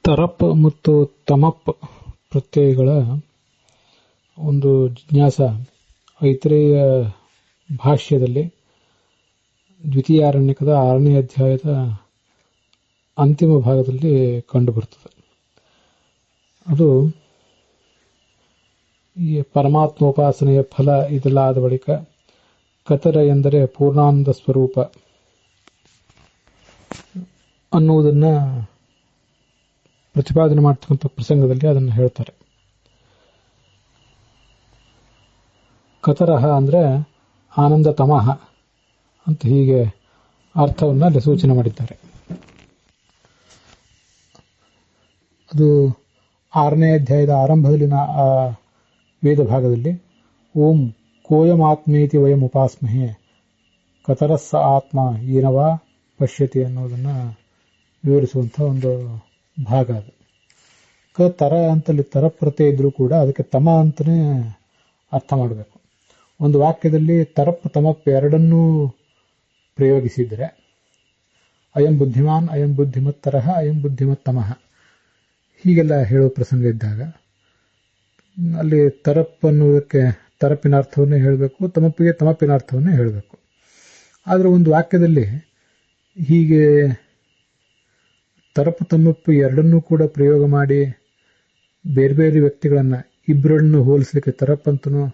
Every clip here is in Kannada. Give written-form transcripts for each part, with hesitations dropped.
ತರಪ್ ಮತ್ತು ತಮಪ್ ಪ್ರತ್ಯಯಗಳ ಒಂದು ಜಿಜ್ಞಾಸ ಐತರೇಯ ಭಾಷ್ಯದಲ್ಲಿ ದ್ವಿತೀಯಾರಣ್ಯಕದ 6ನೇ ಅಧ್ಯಾಯದ ಅಂತಿಮ ಭಾಗದಲ್ಲಿ ಕಂಡುಬರುತ್ತದೆ. ಅದು ಈ ಪರಮಾತ್ಮೋಪಾಸನೆಯ ಫಲ ಇದೆಲ್ಲ ಆದ ಬಳಿಕ ಕತರ ಎಂದರೆ ಪೂರ್ಣಾನಂದ ಸ್ವರೂಪ ಅನ್ನುವುದನ್ನ ಪ್ರತಿಪಾದನೆ ಮಾಡ್ತಕ್ಕಂಥ ಪ್ರಸಂಗದಲ್ಲಿ ಅದನ್ನು ಹೇಳ್ತಾರೆ. ಕತರಹ ಅಂದ್ರೆ ಆನಂದ ತಮಃ ಅಂತ ಹೀಗೆ ಅರ್ಥವನ್ನು ಅಲ್ಲಿ ಸೂಚನೆ ಮಾಡಿದ್ದಾರೆ. ಅದು 6ನೇ ಅಧ್ಯಾಯದ ಆರಂಭದಲ್ಲಿನ ಆ ವೇದ ಭಾಗದಲ್ಲಿ ಓಂ ಕೋಯಮಾತ್ಮೇತಿ ವಯಂ ಉಪಾಸ್ಮಹೆ ಕತರಸ್ಸ ಆತ್ಮ ಏನವಾ ಪಶ್ಯತಿ ಅನ್ನೋದನ್ನು ವಿವರಿಸುವಂಥ ಒಂದು ಭಾಗ ಅದು. ತರ ಅಂತಲ್ಲಿ ತರ ಪ್ರತ್ಯಯ ಇದ್ರೂ ಕೂಡ ಅದಕ್ಕೆ ತಮ ಅಂತಲೇ ಅರ್ಥ ಮಾಡಬೇಕು. ಒಂದು ವಾಕ್ಯದಲ್ಲಿ ತರಪ್ ತಮಪ್ ಎರಡನ್ನೂ ಪ್ರಯೋಗಿಸಿದರೆ ಅಯಂ ಬುದ್ಧಿಮಾನ್ ಅಯಂ ಬುದ್ಧಿಮತ್ತರಹ ಅಯಂ ಬುದ್ಧಿಮತ್ತಮಃ ಹೀಗೆಲ್ಲ ಹೇಳೋ ಪ್ರಸಂಗ ಇದ್ದಾಗ ಅಲ್ಲಿ ತರಪ್ ಅನ್ನೋದಕ್ಕೆ ತರಪಿನ ಅರ್ಥವನ್ನೇ ಹೇಳಬೇಕು, ತಮಪ್ಪಿಗೆ ತಮಪ್ಪಿನ ಅರ್ಥವನ್ನೇ ಹೇಳಬೇಕು. ಆದರೆ ಒಂದು ವಾಕ್ಯದಲ್ಲಿ ಹೀಗೆ ತರಪು ತಮಪ್ಪು ಎರಡನ್ನೂ ಕೂಡ ಪ್ರಯೋಗ ಮಾಡಿ ಬೇರೆ ಬೇರೆ ವ್ಯಕ್ತಿಗಳನ್ನು ಇಬ್ಬರನ್ನು ಹೋಲಿಸಲಿಕ್ಕೆ ತರಪ್ ಅಂತನೂ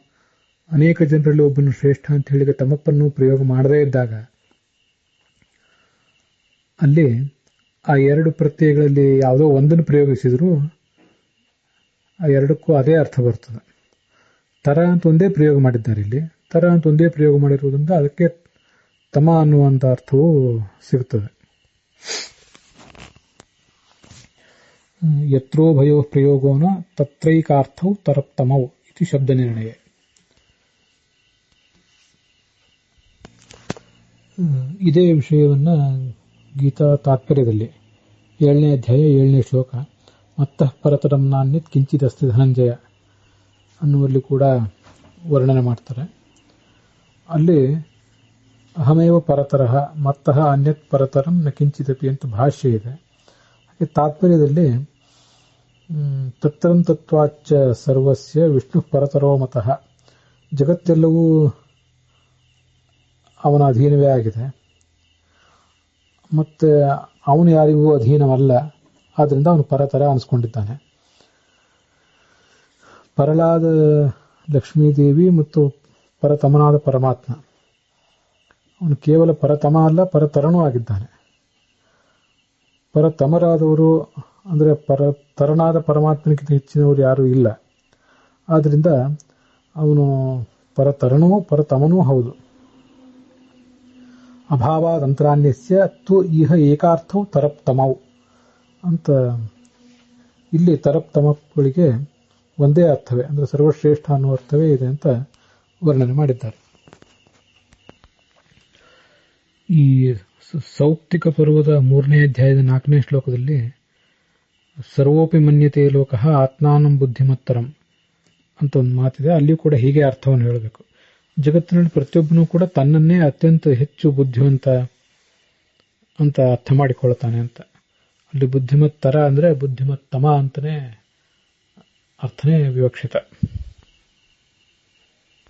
ಅನೇಕ ಜನರಲ್ಲಿ ಒಬ್ಬನು ಶ್ರೇಷ್ಠ ಅಂತ ಹೇಳಿದ ತಮಪ್ಪನ್ನು ಪ್ರಯೋಗ ಮಾಡದೇ ಇದ್ದಾಗ ಅಲ್ಲಿ ಆ ಎರಡು ಪ್ರತ್ಯಯಗಳಲ್ಲಿ ಯಾವುದೋ ಒಂದನ್ನು ಪ್ರಯೋಗಿಸಿದರೂ ಆ ಎರಡಕ್ಕೂ ಅದೇ ಅರ್ಥ ಬರ್ತದೆ. ತರ ಅಂತ ಒಂದೇ ಪ್ರಯೋಗ ಮಾಡಿದ್ದಾರೆ ಇಲ್ಲಿ. ತರ ಅಂತ ಒಂದೇ ಪ್ರಯೋಗ ಮಾಡಿರುವುದರಿಂದ ಅದಕ್ಕೆ ತಮ ಅನ್ನುವಂಥ ಅರ್ಥವೂ ಸಿಗುತ್ತದೆ. ಯತ್ರೋ ಭಯೋ ಪ್ರಯೋಗೋನ ತತ್ರೈಕಾರ್ಥೌ ತರಪ್ತಮೌ ಇತಿ ಶಬ್ದ ನಿರ್ಣಯ. ಇದೇ ವಿಷಯವನ್ನು ಗೀತಾ ತಾತ್ಪರ್ಯದಲ್ಲಿ 7ನೇ ಅಧ್ಯಾಯ 7ನೇ ಶ್ಲೋಕ ಮತ್ತಃ ಪರತರಂ ನಾನ್ಯತ್ ಕಿಂಚಿದಸ್ತಿ ಧನಂಜಯ ಅನ್ನುವಲ್ಲಿ ಕೂಡ ವರ್ಣನೆ ಮಾಡ್ತಾರೆ. ಅಲ್ಲಿ ಅಹಮೇವ ಪರತರಃ ಮತ್ತಃ ಅನ್ಯತ್ ಪರತರಂ ನ ಕಿಂಚಿದಪಿ ಅಂತ ಭಾಷ್ಯ ಇದೆ. ಹಾಗೆ ತಾತ್ಪರ್ಯದಲ್ಲಿ ತತ್ರಂ ತತ್ವಾಚ್ಚ ಸರ್ವಸ್ಯ ವಿಷ್ಣು ಪರತರೋ ಮತಃ ಜಗತ್ತೆಲ್ಲವೂ ಅವನ ಅಧೀನವೇ ಆಗಿದೆ, ಮತ್ತೆ ಅವನು ಯಾರಿಗೂ ಅಧೀನವಲ್ಲ, ಆದ್ದರಿಂದ ಅವನು ಪರತರ ಅನಿಸ್ಕೊಂಡಿದ್ದಾನೆ. ಪರಳಾದ ಲಕ್ಷ್ಮೀದೇವಿ ಮತ್ತು ಪರತಮನಾದ ಪರಮಾತ್ಮ ಅವನು ಕೇವಲ ಪರತಮ ಅಲ್ಲ, ಪರತರನೂ ಆಗಿದ್ದಾನೆ. ಪರತಮರಾದವರು ಅಂದರೆ ಪರತರನಾದ ಪರಮಾತ್ಮನಿಗಿಂತ ಹೆಚ್ಚಿನವರು ಯಾರೂ ಇಲ್ಲ. ಆದ್ದರಿಂದ ಅವನು ಪರತರನೂ ಪರತಮನೂ ಹೌದು. ಅಭಾವಾದಂತರಾನ್ಯಸ್ಯ ತು ಇಹ ಏಕಾರ್ಥವು ತರಪ್ತಮೌ ಅಂತ ಇಲ್ಲಿ ತರಪ್ತಮಗಳಿಗೆ ಒಂದೇ ಅರ್ಥವೇ, ಅಂದರೆ ಸರ್ವಶ್ರೇಷ್ಠ ಅನ್ನುವ ಅರ್ಥವೇ ಇದೆ ಅಂತ ವರ್ಣನೆ ಮಾಡಿದ್ದಾರೆ. ಈ ಸೌಪ್ತಿಕ ಪರ್ವದ 3ನೇ ಅಧ್ಯಾಯದ 4ನೇ ಶ್ಲೋಕದಲ್ಲಿ ಸರ್ವೋಪಿ ಮನ್ಯತೆ ಲೋಕಃ ಆತ್ಮಾನಂ ಬುದ್ಧಿಮತ್ತರಂ ಅಂತ ಒಂದು ಮಾತಿದೆ. ಅಲ್ಲಿಯೂ ಕೂಡ ಹೀಗೆ ಅರ್ಥವನ್ನು ಹೇಳಬೇಕು. ಜಗತ್ತಿನಲ್ಲಿ ಪ್ರತಿಯೊಬ್ಬನೂ ಕೂಡ ತನ್ನನ್ನೇ ಅತ್ಯಂತ ಹೆಚ್ಚು ಬುದ್ಧಿವಂತ ಅಂತ ಅರ್ಥ ಮಾಡಿಕೊಳ್ತಾನೆ ಅಂತ. ಅಲ್ಲಿ ಬುದ್ಧಿಮತ್ತರ ಅಂದರೆ ಬುದ್ಧಿಮತ್ತಮ ಅಂತಲೇ ಅರ್ಥನೇ ವಿವಕ್ಷಿತ.